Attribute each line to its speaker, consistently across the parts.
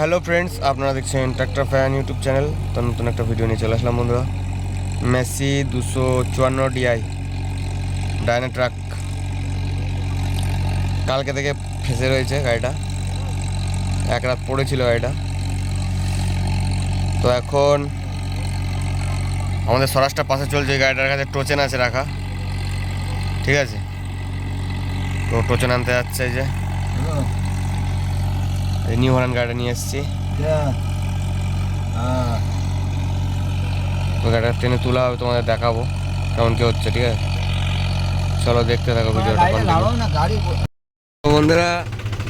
Speaker 1: Hello friends, আপনারা দেখছেন tractor fan YouTube channel. তো নতুন একটা ভিডিও নিয়ে চলে আসলাম বন্ধুরা। মেসি 254 DI ডায়না ট্রাক কালকে থেকে ফেসে রয়েছে গাড়িটা, এক রাত পড়েছিল গাড়িটা। তো এখন আমাদের স্বরাজটা পাশে চলছে, গাড়িটার কাছে টোচেন আছে রাখা, ঠিক আছে। তো টোচেন আনতে যাচ্ছে, এই নিউ হল্যান্ড গাড়িটা নিয়ে এসেছি। ওই গাড়িটা ট্রেনে তোলা হবে, তোমাদের দেখাবো কেমন কি হচ্ছে, ঠিক আছে। চলো দেখতে থাকো ভিডিওটা। বন্ধুরা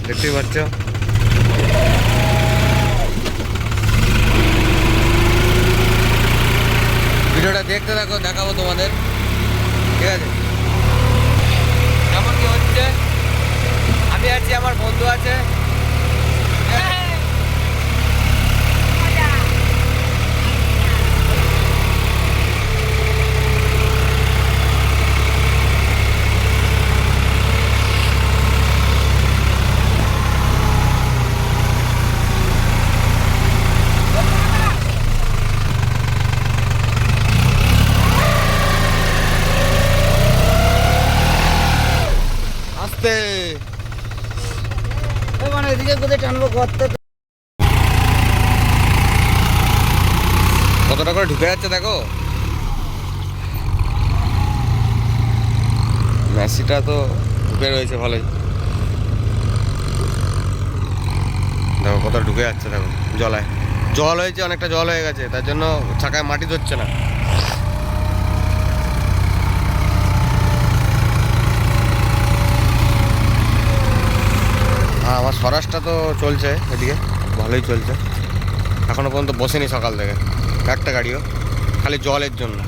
Speaker 1: দেখতেই পাচ্ছ, ভিডিওটা দেখতে থাকো, দেখাবো তোমাদের, ঠিক আছে কেমন কি হচ্ছে। আমি আছি, আমার বন্ধু আছে।
Speaker 2: মানে এদিকে কোথায় টানবো করতে।
Speaker 1: কতটা করে ঢুকে যাচ্ছে দেখো। মেসিটা তো ঢুকে রয়েছে ভালোই, দেখো কতটা ঢুকে যাচ্ছে, দেখো জলায় জল হয়েছে, অনেকটা জল হয়ে গেছে, তার জন্য চাকায় মাটি ধরছে না। হ্যাঁ, আমার স্বরাজটা তো চলছে এদিকে, ভালোই চলছে, এখনো পর্যন্ত বসেনি সকাল থেকে একটা গাড়িও, খালি জলের জন্য।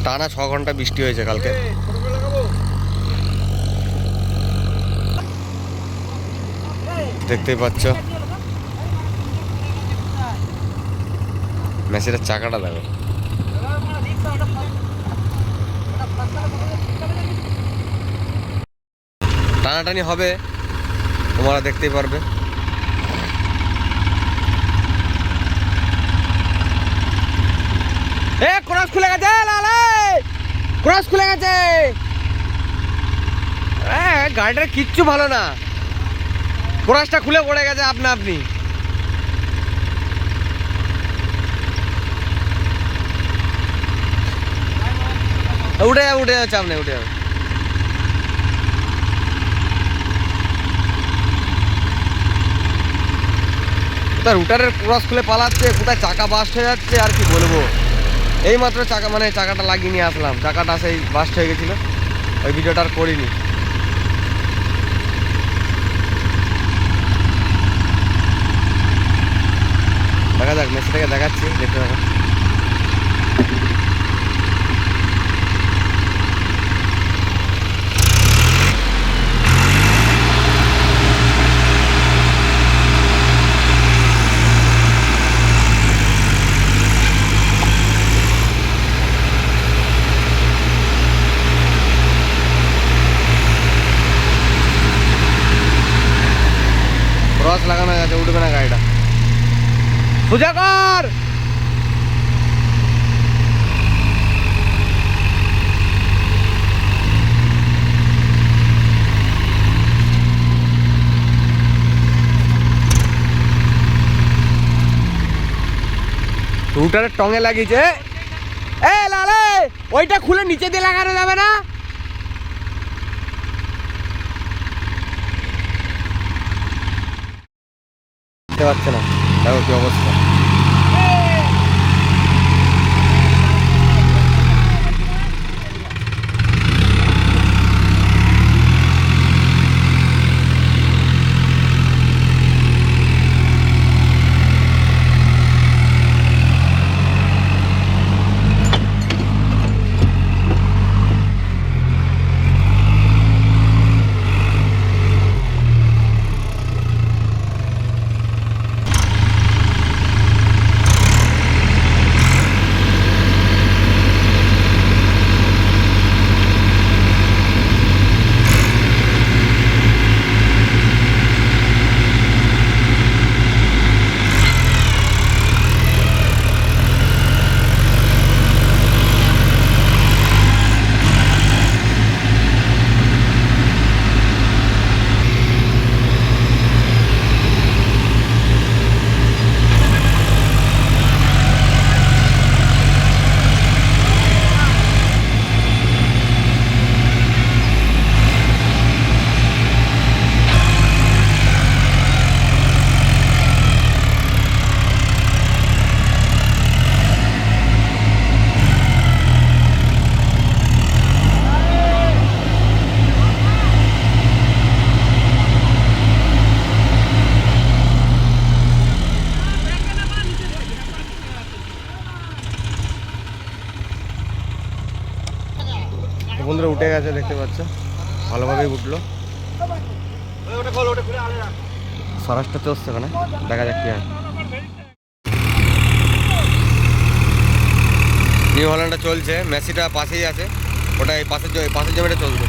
Speaker 1: টানা 6 ঘন্টা বৃষ্টি হয়েছে কালকে। দেখতেই পাচ্ছ মেসিটার চাকাটা দেখো, টানাটানি হবে, তোমরা দেখতেই পারবে। ক্রস খুলে গেছে, লালে ক্রস খুলে গেছে। গাড়িটার কিচ্ছু ভালো না, ক্রসটা খুলে পড়ে গেছে আপনা আপনি। উঠে যাবে, উঠে যাবে, চাপ নেই, উঠে যাবে। কোথায় রুটারের ক্রস খুলে পালাচ্ছে, কোথায় চাকা বাস্ট হয়ে যাচ্ছে, আর কি বলবো। এই মাত্র চাকাটা লাগিয়ে নিয়ে আসলাম, চাকাটা সেই বাস্ট হয়ে গেছিলো, ওই ভিডিওটা আর করিনি। দেখা যাক, মেসিটাকে দেখাচ্ছি, দেখতে থাকো। ক্রস লাগানো গেছে, উঠবে না গাড়িটা, সোজা কর। রুটারের টঙে লাগিয়েছে, এ লালে ওইটা খুলে নিচে দিয়ে লাগানো যাবে না। দেখতে পাচ্ছে না, দেখো কি অবস্থা। গেছে দেখতে পাচ্ছ, ভালোভাবেই উঠলো। স্বরাজটা চলছে ওখানে, দেখা যাক কি হয়। নিউ হল্যান্ডটা চলছে, মেসিটা পাশেই আছে, ওটা এই পাশের জমিটা চলছে।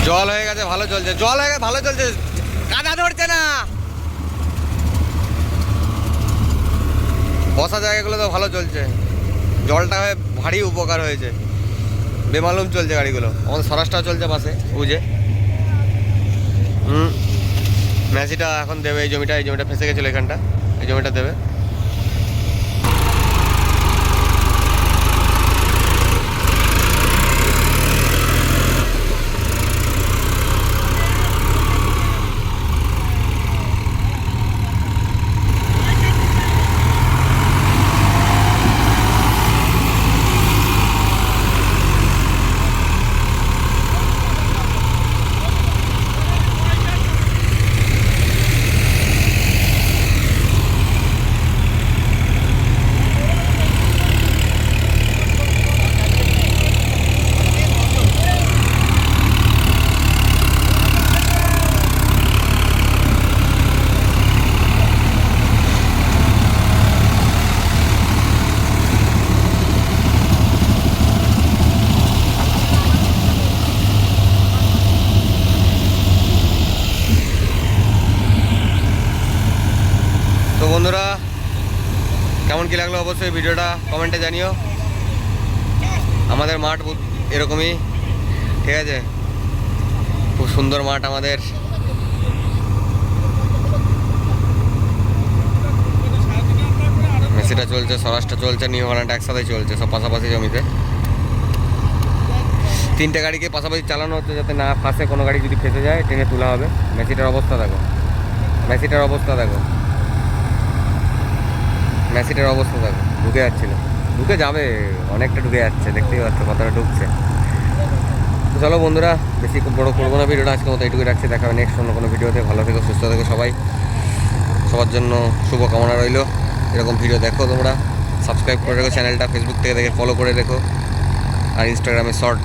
Speaker 1: জল হয়ে গেছে, ভালো চলছে, জল হয়ে গেছে ভালো চলছে, কাদা ধরছে না। বসা জায়গাগুলো তো ভালো চলছে, জলটা হয়ে ভারী উপকার হয়েছে, বেমালুম চলছে গাড়িগুলো। আমাদের স্বরাজটাও চলছে পাশে বুঝে। মেসিটা এখন দেবে এই জমিটা ফেসে গেছিলো এখানটা, এই জমিটা দেবে। তো বন্ধুরা, কেমন কী লাগলো অবশ্যই ভিডিওটা কমেন্টে জানিও। আমাদের মাঠ এরকমই, ঠিক আছে, খুব সুন্দর মাঠ আমাদের। মেসিটা চলছে, স্বরাজটা চলছে, নিউ হল্যান্ড একসাথে চলছে, সব পাশাপাশি জমিতে। 3টে গাড়িকে পাশাপাশি চালানো হচ্ছে যাতে না ফাঁসে, কোনো গাড়ি যদি ফেসে যায় টেনে তোলা হবে। মেসিটার অবস্থা দেখো, মেসিটার অবস্থা দেখো, মেসিটার অবস্থা দেখো, ঢুকে যাচ্ছিল, ঢুকে যাবে, অনেকটা ঢুকে যাচ্ছে, দেখতেই পাচ্ছ কতটা ঢুকছে। তো চলো বন্ধুরা, বেশি বড় করবো না ভিডিওটা, আজকে মতো এইটুকুই রাখছি। দেখা হবে নেক্সট অন্য কোনো ভিডিওতে। ভালো থেকো, সুস্থ থেকো সবাই, সবার জন্য শুভকামনা রইল। এরকম ভিডিও দেখো তোমরা, সাবস্ক্রাইব করে রেখো চ্যানেলটা, ফেসবুক থেকে দেখে ফলো করে রেখো, আর ইনস্টাগ্রামে শর্ট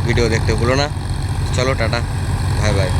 Speaker 1: ভিডিও দেখতে ভুলো না। চলো টাটা, বাই বাই।